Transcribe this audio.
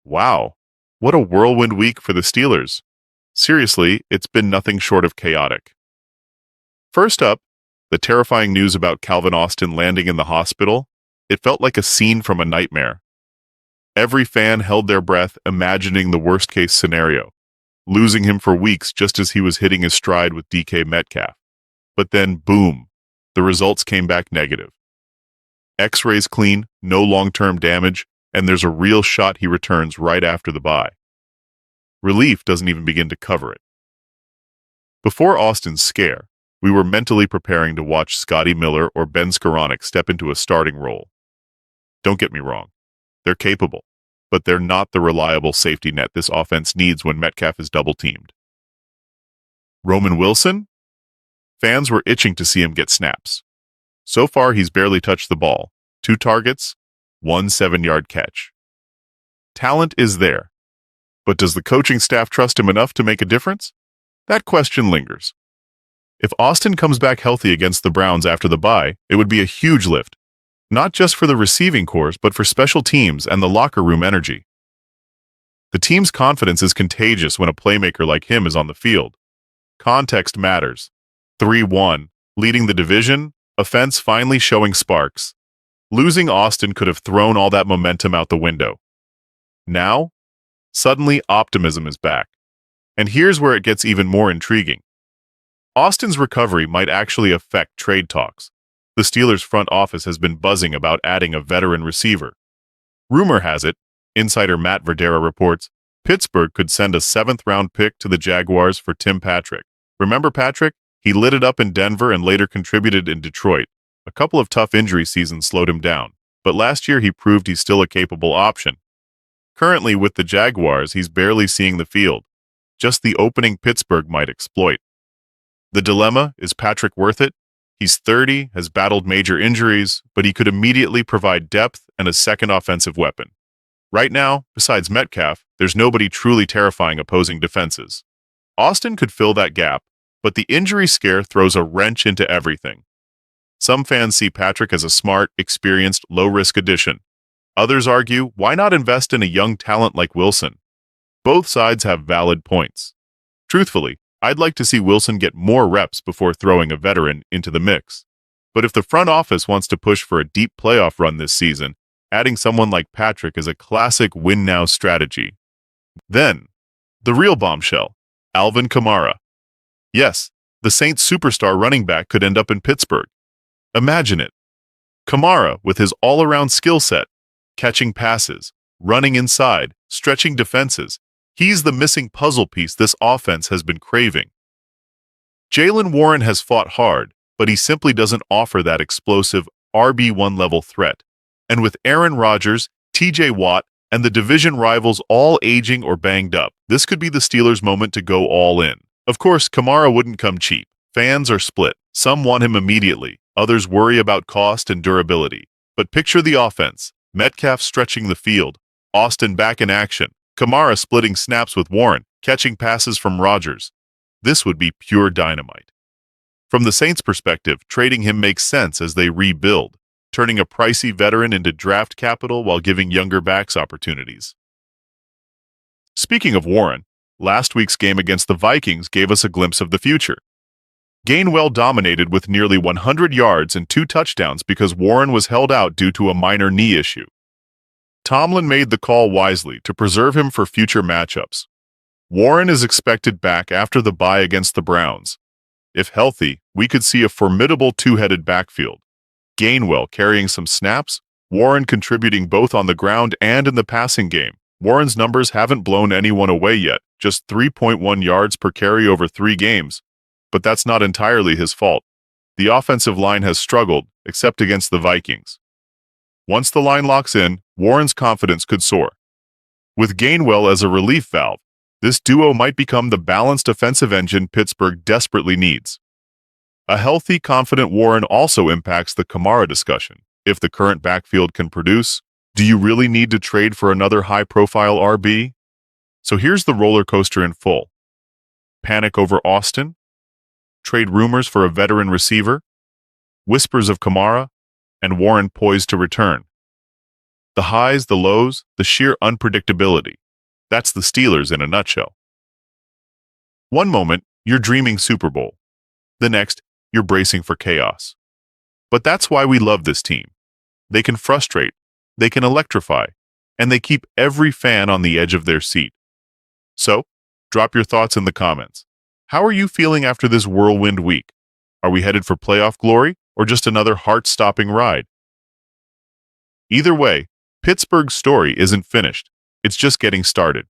Wow, what a whirlwind week for the Steelers. Seriously, it's been nothing short of chaotic. First up, the terrifying news about Calvin Austin landing in the hospital. It felt like a scene from a nightmare. Every fan held their breath, imagining the worst-case scenario, losing him for weeks just as he was hitting his stride with DK Metcalf. But then, boom, the results came back negative. X-rays clean, no long-term damage, and there's a real shot he returns right after the bye. Relief doesn't even begin to cover it. Before Austin's scare, we were mentally preparing to watch Scotty Miller or Ben Skoranek step into a starting role. Don't get me wrong. They're capable, but they're not the reliable safety net this offense needs when Metcalf is double-teamed. Roman Wilson? Fans were itching to see him get snaps. So far, he's barely touched the ball. 2 targets, 1 7-yard catch. Talent is there, but does the coaching staff trust him enough to make a difference? That question lingers. If Austin comes back healthy against the Browns after the bye, it would be a huge lift, not just for the receiving corps, but for special teams and the locker room energy. The team's confidence is contagious when a playmaker like him is on the field. Context matters. 3-1, leading the division, offense finally showing sparks. Losing Austin could have thrown all that momentum out the window. Now, suddenly optimism is back. And here's where it gets even more intriguing. Austin's recovery might actually affect trade talks. The Steelers' front office has been buzzing about adding a veteran receiver. Rumor has it, insider Matt Verdera reports, Pittsburgh could send a 7th-round pick to the Jaguars for Tim Patrick. Remember Patrick? He lit it up in Denver and later contributed in Detroit. A couple of tough injury seasons slowed him down, but last year he proved he's still a capable option. Currently with the Jaguars, he's barely seeing the field. Just the opening Pittsburgh might exploit. The dilemma, is Patrick worth it? He's 30, has battled major injuries, but he could immediately provide depth and a second offensive weapon. Right now, besides Metcalf, there's nobody truly terrifying opposing defenses. Austin could fill that gap, but the injury scare throws a wrench into everything. Some fans see Patrick as a smart, experienced, low-risk addition. Others argue, why not invest in a young talent like Wilson? Both sides have valid points. Truthfully, I'd like to see Wilson get more reps before throwing a veteran into the mix. But if the front office wants to push for a deep playoff run this season, adding someone like Patrick is a classic win-now strategy. Then, the real bombshell, Alvin Kamara. Yes, the Saints' superstar running back could end up in Pittsburgh. Imagine it. Kamara, with his all-around skill set, catching passes, running inside, stretching defenses, he's the missing puzzle piece this offense has been craving. Jaylen Warren has fought hard, but he simply doesn't offer that explosive RB1 level threat. And with Aaron Rodgers, TJ Watt, and the division rivals all aging or banged up, this could be the Steelers' moment to go all in. Of course, Kamara wouldn't come cheap. Fans are split. Some want him immediately. Others worry about cost and durability. But picture the offense. Metcalf stretching the field. Austin back in action. Kamara splitting snaps with Warren, catching passes from Rodgers. This would be pure dynamite. From the Saints' perspective, trading him makes sense as they rebuild, turning a pricey veteran into draft capital while giving younger backs opportunities. Speaking of Warren, last week's game against the Vikings gave us a glimpse of the future. Gainwell dominated with nearly 100 yards and 2 touchdowns because Warren was held out due to a minor knee issue. Tomlin made the call wisely to preserve him for future matchups. Warren is expected back after the bye against the Browns. If healthy, we could see a formidable 2-headed backfield. Gainwell carrying some snaps, Warren contributing both on the ground and in the passing game. Warren's numbers haven't blown anyone away yet, just 3.1 yards per carry over 3 games. But that's not entirely his fault. The offensive line has struggled, except against the Vikings. Once the line locks in, Warren's confidence could soar. With Gainwell as a relief valve, this duo might become the balanced offensive engine Pittsburgh desperately needs. A healthy, confident Warren also impacts the Kamara discussion. If the current backfield can produce, do you really need to trade for another high-profile RB? So here's the roller coaster in full. Panic over Austin? Trade rumors for a veteran receiver? Whispers of Kamara? And Warren poised to return. The highs, the lows, the sheer unpredictability. That's the Steelers in a nutshell. One moment, you're dreaming Super Bowl. The next, you're bracing for chaos. But that's why we love this team. They can frustrate, they can electrify, and they keep every fan on the edge of their seat. So, drop your thoughts in the comments. How are you feeling after this whirlwind week? Are we headed for playoff glory or just another heart-stopping ride? Either way, Pittsburgh's story isn't finished. It's just getting started.